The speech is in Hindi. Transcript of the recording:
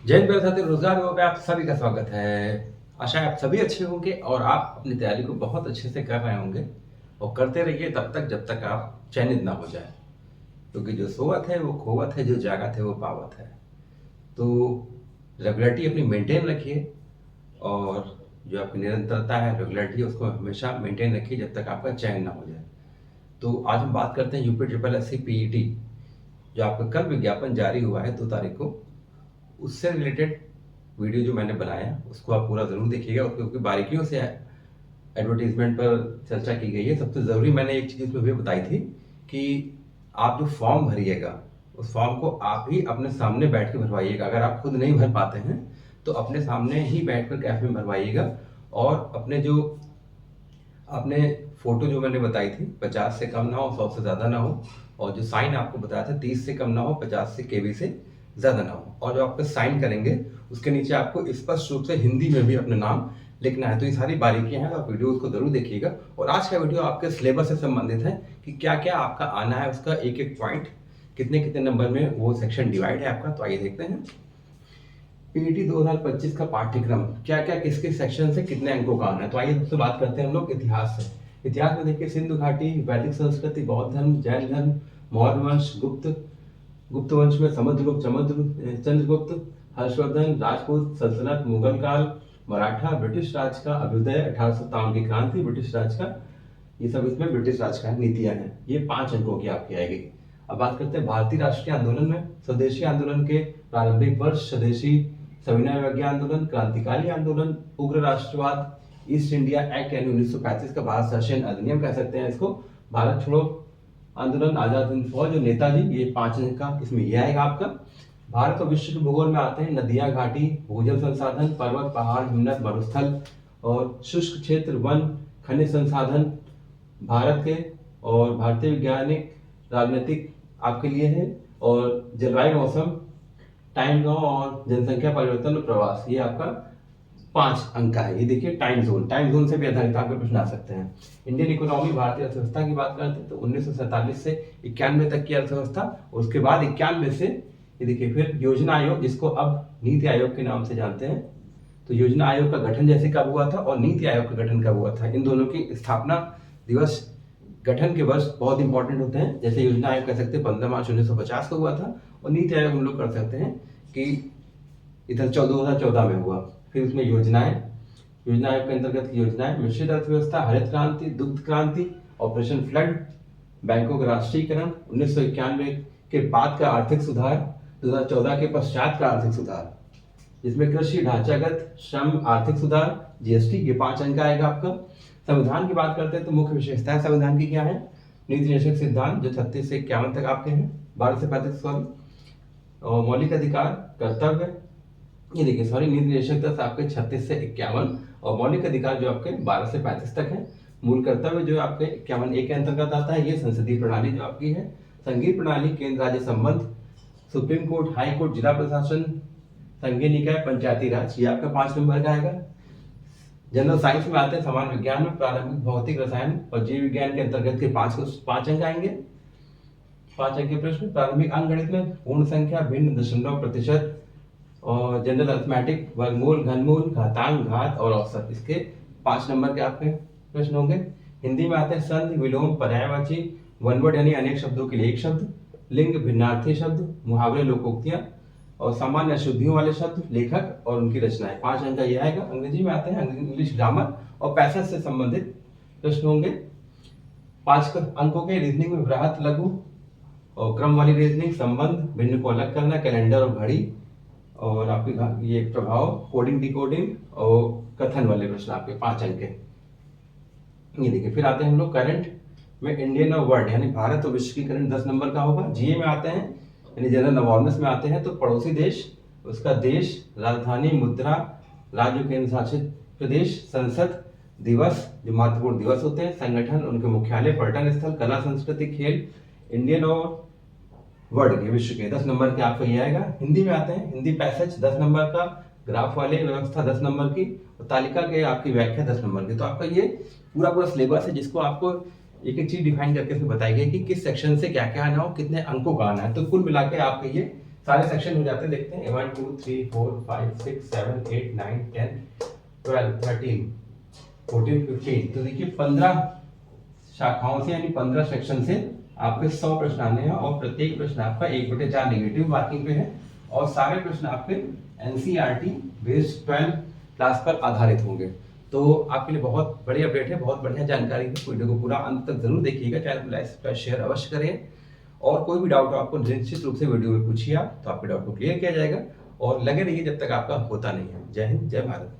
जय हिंद मेरे साथी रोजगार विभाग पे आप सभी का स्वागत है। आशा है आप सभी अच्छे होंगे और आप अपनी तैयारी को बहुत अच्छे से कर रहे होंगे और करते रहिए तब तक जब तक आप चयनित ना हो जाए, क्योंकि जो सोवत है वो खोवत है, जो जागत है वो पावत है। तो रेगुलरिटी अपनी मेंटेन रखिए और जो आपकी निरंतरता है, रेगुलरिटी, उसको हमेशा मेंटेन रखिए जब तक आपका चयन ना हो जाए। तो आज हम बात करते हैं UP triple S C PET, जो आपका कल विज्ञापन जारी हुआ है 2 तारीख को। उससे रिलेटेड वीडियो जो मैंने बनाया उसको आप पूरा ज़रूर देखिएगा, क्योंकि बारीकियों से एडवर्टीजमेंट पर चर्चा की गई है। सबसे ज़रूरी मैंने एक चीज़ इसमें भी बताई थी कि आप जो फॉर्म भरिएगा उस फॉर्म को आप ही अपने सामने बैठ के भरवाइएगा। अगर आप खुद नहीं भर पाते हैं तो अपने सामने ही बैठ कर कैफ में भरवाइएगा और अपने जो आपने फोटो जो मैंने बताई थी 50 से कम ना हो, 100 से ज़्यादा ना हो, और जो साइन आपको बताया था 30 से कम ना हो, 50 से केबी से ज़्यादा ना हो, और जो आप साइन करेंगे उसके नीचे आपको स्पष्ट रूप से हिंदी में भी अपना नाम लिखना है। तो ये सारी बारीकियां हैं, आप वीडियो उसको जरूर देखिएगा। और आज का वीडियो आपके सिलेबस से संबंधित है कि क्या क्या आपका आना है, उसका एक एक पॉइंट, कितने कितने नंबर में वो सेक्शन डिवाइड है आपका। तो आइए देखते हैं पीईटी 2025 का पाठ्यक्रम क्या क्या किस किस सेक्शन से कितने अंकों का आना है। तो आइए सबसे बात करते हैं हम लोग इतिहास से। इतिहास में देखिए सिंधु घाटी, वैदिक संस्कृति, बौद्ध धर्म, जैन धर्म, मौर्य वंश, गुप्त वंश में समुद्रगुप्त, चंद्रगुप्त, हर्षवर्धन, राजपूत सल्तनत, मुगल काल, मराठा, ब्रिटिश राज का अभ्युदय, 1857 की क्रांति, ब्रिटिश राज का, ये सब इसमें ब्रिटिश राज का नीतियां हैं। ये 5 अंकों की आपकी आएगी। अब बात करते हैं भारतीय राष्ट्रीय आंदोलन में। स्वदेशी आंदोलन के प्रारंभिक वर्ष, स्वदेशी सविनय अवज्ञा आंदोलन, क्रांतिकारी आंदोलन, उग्र राष्ट्रवाद, ईस्ट इंडिया एक्ट यानी 1935 का भारत शासन अधिनियम कह सकते हैं इसको, भारत छोड़ो आंदोलन, आजाद हिंद फौज और नेताजी, ये 5 अंक का इसमें ये आएगा आपका। भारत और विश्व के भूगोल में आते हैं नदियां, घाटी, भूजल संसाधन, पर्वत, पहाड़, हिमनद, मरुस्थल और शुष्क क्षेत्र, वन, खनिज संसाधन भारत के, और भारतीय वैज्ञानिक राजनीतिक आपके लिए है, और जलवायु, मौसम, टाइम गांव और जनसंख्या परिवर्तन और प्रवास, ये आपका 5 अंक का है। ये देखिए टाइम जोन से भी आधारित आपके प्रश्न आ सकते हैं। इंडियन इकोनॉमी, भारतीय अर्थव्यवस्था की बात करते हैं तो 1947 से 91 तक की अर्थव्यवस्था, उसके बाद 91 से ये देखिए फिर योजना आयोग, जिसको अब नीति आयोग के नाम से जानते हैं। तो योजना आयोग का गठन जैसे कब हुआ था और नीति आयोग का गठन कब हुआ था, इन दोनों की स्थापना दिवस, गठन के वर्ष बहुत इंपॉर्टेंट होते हैं। जैसे योजना आयोग कह सकते हैं 15 मार्च 1950 को हुआ था, और नीति आयोग हम लोग कर सकते हैं कि इधर 2014 में हुआ। फिर उसमें योजनाएं, योजना आयोग के अंतर्गत की योजनाएं, मिश्रित अर्थव्यवस्था, हरित क्रांति, दुग्ध क्रांति, ऑपरेशन फ्लड, बैंकों का राष्ट्रीयकरण, 1991 के बाद का आर्थिक सुधार, 2014 के पश्चात का आर्थिक सुधार, जिसमें कृषि, ढांचागत, श्रम, आर्थिक सुधार, जीएसटी, ये 5 अंक आएगा आपका। संविधान की बात करते हैं तो मुख्य विशेषताएं संविधान की क्या है, नीति निषेध सिद्धांत जो 36 से 51 तक आपके हैं, 12 से 35 सॉरी, और मौलिक अधिकार, कर्तव्य, ये देखिए सॉरी, नीति निषेध तक आपके 36 से 51, और मौलिक अधिकार जो आपके 12 से 35 तक है। मूल कर्तव्य जो आपके 51A के अंतर्गत आता है। ये संसदीय प्रणाली जो आपकी है, संघीय प्रणाली, केंद्र राज्य संबंध, सुप्रीम कोर्ट, हाई कोर्ट, जिला प्रशासन, संघीय निकाय, पंचायती राज, ये आपका 5 नंबर का आएगा। जनरल साइंस में आते हैं सामान्य विज्ञान में प्रारंभिक भौतिक, रसायन और जीव विज्ञान के अंतर्गत के 5 अंक आएंगे। 5 अंक के प्रश्न। प्रारंभिक अंकगणित में पूर्ण संख्या, भिन्न, दशमलव, प्रतिशत, और जनरल अरिथमेटिक, वर्गमूल, घनमूल, घातांक, घात और औसत, इसके 5 नंबर के आपके प्रश्न होंगे। हिंदी में आते हैं संधि, विलोम, पर्यायवाची, वन वर्ड यानी अनेक शब्दों के लिए एक शब्द, लिंग, भिन्नार्थी शब्द, मुहावरे, लोकोक्तियां, और सामान्य अशुद्धियों वाले शब्द, लेखक और उनकी रचनाएं, 5 अंक का यह आएगा। अंग्रेजी में आते हैं इंग्लिश ग्रामर और पैसेज से संबंधित प्रश्न होंगे। 5 अंकों के। रीजनिंग में वृहत, लघु और क्रम वाली रीजनिंग, संबंध, भिन्न को अलग करना, कैलेंडर और घड़ी, और आपके ये प्रभाव, कोडिंग, डिकोडिंग और कथन वाले प्रश्न आपके 5 अंक के। ये देखिए फिर आते हैं हम लोग करंट में, इंडियन और वर्ल्ड यानी भारत और विश्व की करंट 10 नंबर का होगा। जीए में आते हैं यानी जनरल अवेयरनेस में आते हैं तो पड़ोसी देश, उसका देश, राजधानी, मुद्रा, राज्य केंद्र शासित प्रदेश, संसद, दिवस जो महत्वपूर्ण दिवस होते हैं, संगठन, उनके मुख्यालय, पर्यटन स्थल, कला संस्कृति, खेल, इंडियन और वर्ल्ड के, विश्व के 10 नंबर के आपको ये आएगा। हिंदी में आते हैं, हिंदी पैसेज 10 नंबर का, ग्राफ वाले व्यवस्था 10 नंबर की, और तालिका के आपकी व्याख्या 10 नंबर की। तो आपका ये पूरा सिलेबस है जिसको आपको एक एक चीज डिफाइन करके इसमें बताई गई कि किस सेक्शन से क्या क्या आना हो, कितने अंकों का आना है। तो कुल मिला के आपके ये सारे सेक्शन हो जाते हैं, देखते हैं 1 2 3 4 5 6 7 8 9 10 12 13 14 15। तो देखिए 15 शाखाओं से यानी 15 सेक्शन से आपके 100 प्रश्न आने हैं और प्रत्येक प्रश्न आपका 1/4 नेगेटिव मार्किंग पे है और सारे प्रश्न आपके एनसीईआरटी बेस्ड 12 क्लास पर आधारित होंगे। तो आपके लिए बहुत बड़ी अपडेट है, बहुत बढ़िया जानकारी है। वीडियो को पूरा अंत तक जरूर देखिएगा, चैनल को लाइक सब्सक्राइब शेयर अवश्य करें और कोई भी डाउट हो आपको निश्चित रूप से वीडियो में पूछिए आप, तो आपके डाउट को क्लियर किया जाएगा और लगे रहिए जब तक आपका होता नहीं है। जय हिंद, जय भारत।